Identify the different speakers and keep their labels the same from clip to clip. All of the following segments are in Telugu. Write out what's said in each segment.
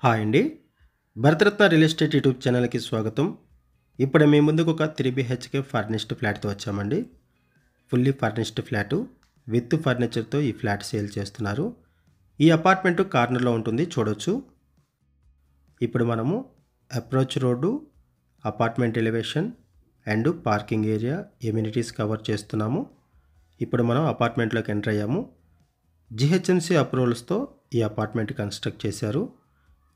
Speaker 1: హాయ్ అండి. భరతరత్న రియల్ ఎస్టేట్ యూట్యూబ్ ఛానల్‌కి స్వాగతం. ఇప్పుడు మీ ముందుకు ఒక 3 బీహెచ్‌కే ఫర్నిష్డ్ ఫ్లాట్‌తో వచ్చామండి. ఫుల్లీ ఫర్నిష్డ్ ఫ్లాటు విత్ ఫర్నిచర్‌తో ఈ ఫ్లాట్ సేల్ చేస్తున్నారు. ఈ అపార్ట్మెంట్ కార్నర్‌లో ఉంటుంది చూడొచ్చు. ఇప్పుడు మనము approach road, apartment elevation and parking area, amenities cover చేస్తున్నాము. ఇప్పుడు మనం అపార్ట్మెంట్‌లోకి ఎంటర్ అయ్యాము. జీహెచ్ఎంసీ అప్రూవల్స్‌తో ఈ అపార్ట్మెంట్ కన్స్ట్రక్ట్ చేశారు.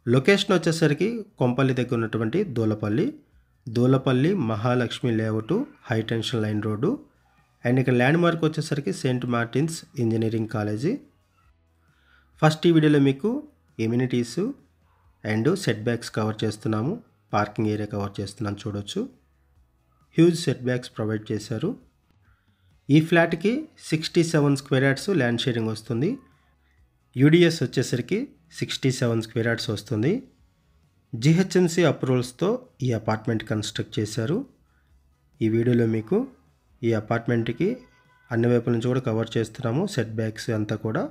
Speaker 1: లొకేషన్ వచ్చేసరికి కొంపల్లి దగ్గర ఉన్నటువంటి Dulapally Mahalakshmi layout high tension line road. And ఇక్కడ ల్యాండ్ మార్క్ వచ్చేసరికి Saint Martin's engineering college. First ఈ వీడియోలో మీకు amenities and setbacks cover చేస్తున్నాము. పార్కింగ్ ఏరియా కవర్ చేస్తున్నాను చూడొచ్చు. హ్యూజ్ సెట్ బ్యాక్స్ ప్రొవైడ్ చేశారు. ఈ ఫ్లాట్కి 67 స్క్వేర్ యార్డ్స్ ల్యాండ్ షేరింగ్ వస్తుంది. యూడిఎస్ వచ్చేసరికి 67 స్క్వేర్ యార్డ్స్ వస్తుంది. జీహెచ్ఎంసీ అప్రూవల్స్తో ఈ అపార్ట్మెంట్ కన్స్ట్రక్ట్ చేశారు. ఈ వీడియోలో మీకు ఈ అపార్ట్మెంట్కి అన్ని వైపుల నుంచి కూడా కవర్ చేస్తున్నాము. సెట్ బ్యాక్స్ అంతా కూడా.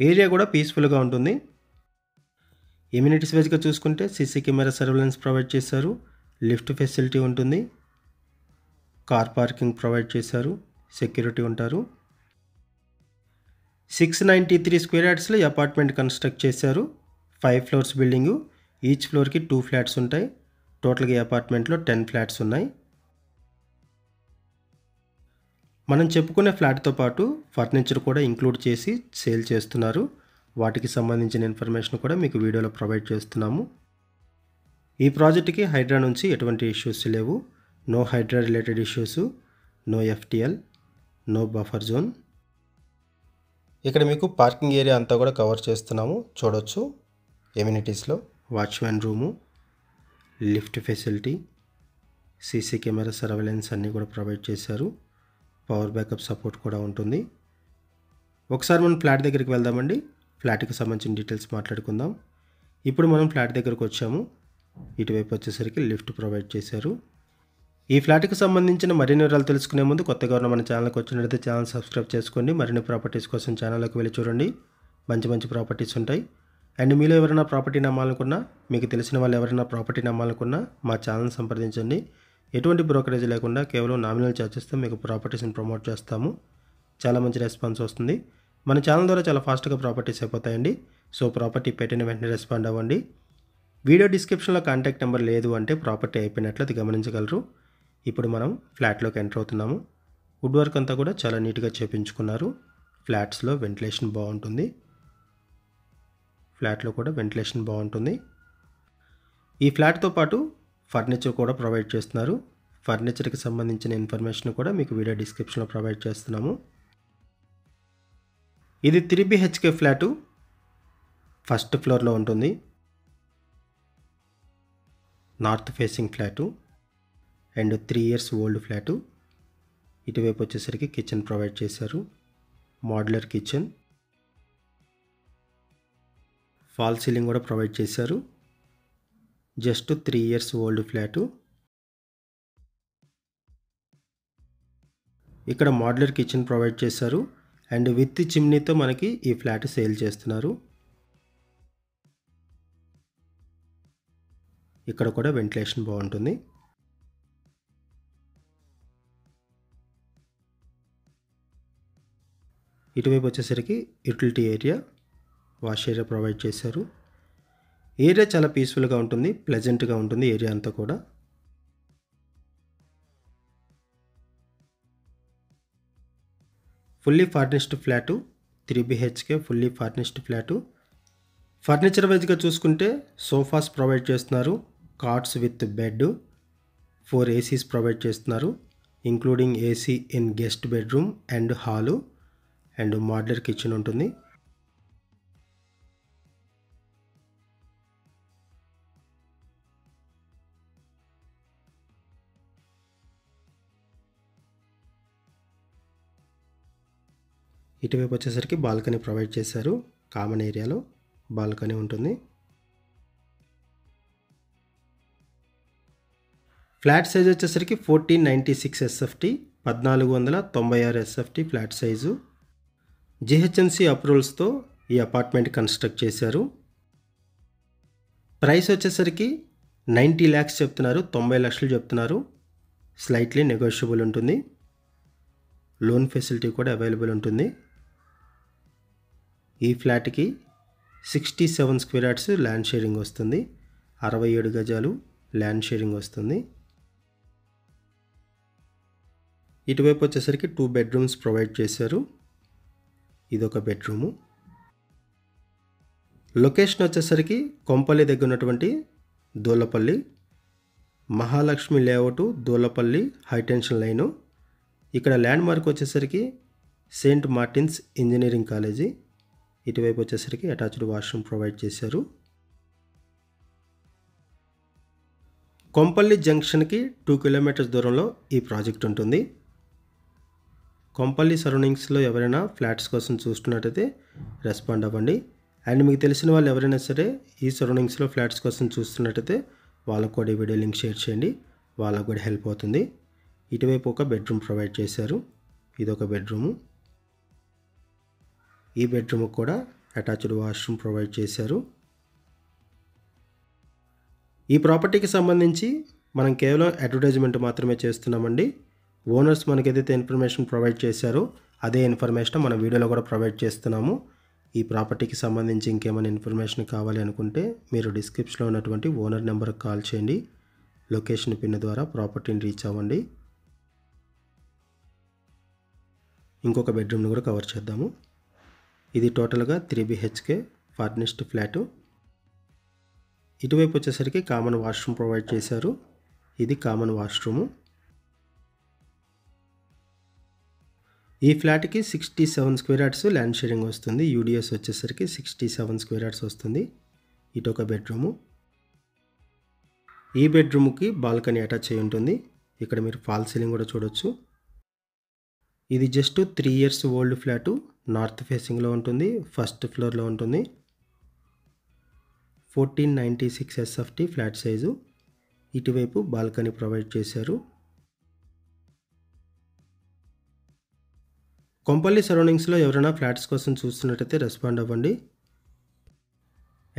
Speaker 1: ఏరియా కూడా పీస్ఫుల్గా ఉంటుంది. ఎమ్యూనిటీస్ వైజ్గా చూసుకుంటే సీసీ కెమెరా సర్వేలెన్స్ ప్రొవైడ్ చేశారు. లిఫ్ట్ ఫెసిలిటీ ఉంటుంది. కార్ పార్కింగ్ ప్రొవైడ్ చేశారు. సెక్యూరిటీ ఉంటారు. 693 స్క్వేర్ యార్డ్స్లో ఈ అపార్ట్మెంట్ కన్స్ట్రక్ట్ చేశారు. 5 ఫ్లోర్స్ బిల్డింగు. ఈచ్ ఫ్లోర్కి 2 ఫ్లాట్స్ ఉంటాయి. టోటల్గా ఈ అపార్ట్మెంట్లో 10 ఫ్లాట్స్ ఉన్నాయి. మనం చెప్పుకునే ఫ్లాట్తో పాటు ఫర్నిచర్ కూడా ఇంక్లూడ్ చేసి సేల్ చేస్తున్నారు. వాటికి సంబంధించిన ఇన్ఫర్మేషన్ కూడా మీకు వీడియోలో ప్రొవైడ్ చేస్తున్నాము. ఈ ప్రాజెక్ట్కి హైడ్రా నుంచి ఎటువంటి ఇష్యూస్ లేవు. No HYDRAA related issues, no FTL, no buffer zone. ఇక్కడ మీకు పార్కింగ్ ఏరియా అంతా కూడా కవర్ చేస్తున్నాము చూడొచ్చు. ఎమ్యూనిటీస్లో watchmen room, lift facility, CC camera surveillance అన్నీ కూడా ప్రొవైడ్ చేశారు. పవర్ బ్యాకప్ సపోర్ట్ కూడా ఉంటుంది. ఒకసారి మనం ఫ్లాట్ దగ్గరికి వెళ్దామండి. ఫ్లాట్కి సంబంధించిన డీటెయిల్స్ మాట్లాడుకుందాం. ఇప్పుడు మనం ఫ్లాట్ దగ్గరకు వచ్చాము. ఇటువైపు వచ్చేసరికి లిఫ్ట్ ప్రొవైడ్ చేశారు. ఈ ఫ్లాట్కి సంబంధించిన మరిన్ని వివరాలు తెలుసుకునే ముందు కొత్తగా ఉన్న మన ఛానల్కి వచ్చినట్లయితే ఛానల్ సబ్స్క్రైబ్ చేసుకోండి. మరిన్ని ప్రాపర్టీస్ కోసం ఛానల్లోకి వెళ్ళి చూడండి. మంచి ప్రాపర్టీస్ ఉంటాయి. అండ్ మీలో ఎవరైనా ప్రాపర్టీ నమ్మాలనుకున్నా, మీకు తెలిసిన వాళ్ళు ఎవరైనా ప్రాపర్టీ నమ్మాలనుకున్నా మా ఛానల్ సంప్రదించండి. ఎటువంటి బ్రోకరేజ్ లేకుండా కేవలం నామినల్ ఛార్జెస్తో మీకు ప్రాపర్టీస్ని ప్రమోట్ చేస్తాము. చాలా మంచి రెస్పాన్స్ వస్తుంది. మన ఛానల్ ద్వారా చాలా ఫాస్ట్గా ప్రాపర్టీస్ అయిపోతాయండి. సో ప్రాపర్టీ పెట్టిన వెంటనే రెస్పాండ్ అవ్వండి. వీడియో డిస్క్రిప్షన్లో కాంటాక్ట్ నెంబర్ లేదు అంటే ప్రాపర్టీ అయిపోయినట్లు అది గమనించగలరు. ఇప్పుడు మనం ఫ్లాట్లోకి ఎంటర్ అవుతున్నాము. వుడ్ వర్క్ అంతా కూడా చాలా నీట్గా చేపించుకున్నారు. ఫ్లాట్స్లో వెంటిలేషన్ బాగుంటుంది. ఫ్లాట్లో కూడా వెంటిలేషన్ బాగుంటుంది. ఈ ఫ్లాట్తో పాటు ఫర్నిచర్ కూడా ప్రొవైడ్ చేస్తున్నారు. ఫర్నిచర్కి సంబంధించిన ఇన్ఫర్మేషన్ కూడా మీకు వీడియో డిస్క్రిప్షన్లో ప్రొవైడ్ చేస్తున్నాము. ఇది 3 బీహెచ్కే ఫ్లాటు. ఫస్ట్ ఫ్లోర్లో ఉంటుంది. North facing flat and 3 years old flat. ఇటువైపు వచ్చేసరికి కిచెన్ ప్రొవైడ్ చేశారు. మోడ్యులర్ కిచెన్, ఫాల్ సీలింగ్ కూడా ప్రొవైడ్ చేశారు. Just 3 years old flat. ఇక్కడ మోడ్యులర్ కిచెన్ ప్రొవైడ్ చేశారు అండ్ విత్ చిమ్నీతో మనకి ఈ ఫ్లాట్ సేల్ చేస్తున్నారు. ఇక్కడ కూడా వెంటిలేషన్ బాగుంటుంది. ఇటువైపు వచ్చేసరికి utility area, wash area provide చేశారు. ఏరియా చాలా పీస్ఫుల్గా ఉంటుంది, ప్లెజెంట్గా ఉంటుంది ఏరియా అంతా కూడా. Fully furnished flat, 3 BHK fully furnished flat. Furniture వైజ్గా చూసుకుంటే సోఫాస్ ప్రొవైడ్ చేస్తున్నారు. Cots with bed, 4 ACs provide చేస్తున్నారు. Including AC in guest bedroom and hall and modular kitchen ఉంటుంది. ఇటువైపు వచ్చేసరికి బాల్కనీ ప్రొవైడ్ చేశారు. కామన్ ఏరియాలో బాల్కనీ ఉంటుంది. ఫ్లాట్ సైజ్ వచ్చేసరికి 1496 SFT, 1496 SFT flat size. GHMC అప్రూవల్స్తో ఈ అపార్ట్మెంట్ కన్స్ట్రక్ట్ చేశారు. ప్రైస్ వచ్చేసరికి 90 lakhs చెప్తున్నారు, 90 లక్షలు చెప్తున్నారు. స్లైట్లీ నెగోషియబుల్ ఉంటుంది. లోన్ ఫెసిలిటీ కూడా అవైలబుల్ ఉంటుంది. ఈ ఫ్లాట్కి 67 స్క్వేర్ యార్డ్స్ ల్యాండ్ షేరింగ్ వస్తుంది. 67 గజాలు ల్యాండ్ షేరింగ్ వస్తుంది. ఇటువైపు వచ్చేసరికి 2 bedrooms ప్రొవైడ్ చేశారు. ఇదొక బెడ్రూము. లొకేషన్ వచ్చేసరికి కొంపల్లి దగ్గర ఉన్నటువంటి Dulapally, Mahalakshmi layout, Dulapalli high tension line. ఇక్కడ ల్యాండ్ మార్క్ వచ్చేసరికి సెయింట్ మార్టిన్స్ ఇంజనీరింగ్ కాలేజీ. ఇటువైపు వచ్చేసరికి అటాచ్డ్ వాష్రూమ్ ప్రొవైడ్ చేశారు. కొంపల్లి జంక్షన్కి 2 kilometers దూరంలో ఈ ప్రాజెక్ట్ ఉంటుంది. కొంపల్లి సరౌండింగ్స్లో ఎవరైనా ఫ్లాట్స్ కోసం చూస్తున్నట్టయితే రెస్పాండ్ అవ్వండి. అండ్ మీకు తెలిసిన వాళ్ళు ఎవరైనా సరే ఈ సరౌండింగ్స్లో ఫ్లాట్స్ కోసం చూస్తున్నట్టయితే వాళ్ళకు కూడా ఈ వీడియో లింక్ షేర్ చేయండి, వాళ్ళకు కూడా హెల్ప్ అవుతుంది. ఇటువైపు ఒక బెడ్రూమ్ ప్రొవైడ్ చేశారు. ఇదొక బెడ్రూము. ఈ బెడ్రూమ్కి కూడా అటాచ్డ్ వాష్రూమ్ ప్రొవైడ్ చేశారు. ఈ ప్రాపర్టీకి సంబంధించి మనం కేవలం అడ్వర్టైజ్మెంట్ మాత్రమే చేస్తున్నామండి. ఓనర్స్ మనకి ఏదైతే ఇన్ఫర్మేషన్ ప్రొవైడ్ చేశారో అదే ఇన్ఫర్మేషన్ మన వీడియోలో కూడా ప్రొవైడ్ చేస్తున్నాము. ఈ ప్రాపర్టీకి సంబంధించి ఇంకేమైనా ఇన్ఫర్మేషన్ కావాలి అనుకుంటే మీరు డిస్క్రిప్షన్లో ఉన్నటువంటి ఓనర్ నెంబర్కి కాల్ చేయండి. లొకేషన్ పిన్ ద్వారా ప్రాపర్టీని రీచ్ అవ్వండి. ఇంకొక బెడ్రూమ్ని కూడా కవర్ చేద్దాము. ఇది టోటల్గా 3 BHK ఫర్నిష్డ్ ఫ్లాటు. ఇటువైపు వచ్చేసరికి కామన్ వాష్రూమ్ ప్రొవైడ్ చేశారు. ఇది కామన్ వాష్రూము. ఈ ఫ్లాట్కి 67 స్క్వేర్ యార్డ్స్ ల్యాండ్ షేరింగ్ వస్తుంది. యూడిఎస్ వచ్చేసరికి 67 స్క్వేర్ యార్డ్స్ వస్తుంది. ఇటొక బెడ్రూము. ఈ బెడ్రూమ్కి బాల్కనీ అటాచ్ అయి ఉంటుంది. ఇక్కడ మీరు ఫాల్ సీలింగ్ కూడా చూడొచ్చు. ఇది just 3 years old flat. North ఫేసింగ్లో ఉంటుంది. ఫస్ట్ ఫ్లోర్లో ఉంటుంది. 1496 SFT ఫ్లాట్ సైజు. ఇటువైపు బాల్కనీ ప్రొవైడ్ చేశారు. కొంపల్లి సరౌండింగ్స్లో ఎవరైనా ఫ్లాట్స్ కోసం చూస్తున్నట్టయితే రెస్పాండ్ అవ్వండి.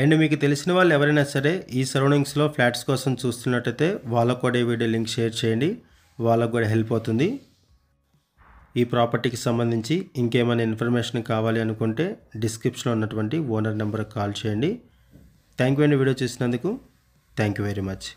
Speaker 1: అండ్ మీకు తెలిసిన వాళ్ళు ఎవరైనా సరే ఈ సరౌండింగ్స్లో ఫ్లాట్స్ కోసం చూస్తున్నట్టయితే వాళ్ళకు కూడా ఈ వీడియో లింక్ షేర్ చేయండి, వాళ్ళకు కూడా హెల్ప్ అవుతుంది. ఈ ప్రాపర్టీకి సంబంధించి ఇంకేమైనా ఇన్ఫర్మేషన్ కావాలి అనుకుంటే డిస్క్రిప్షన్లో ఉన్నటువంటి ఓనర్ నెంబర్కి కాల్ చేయండి. థ్యాంక్ యూ అండి వీడియో చూసినందుకు. Thank you very much.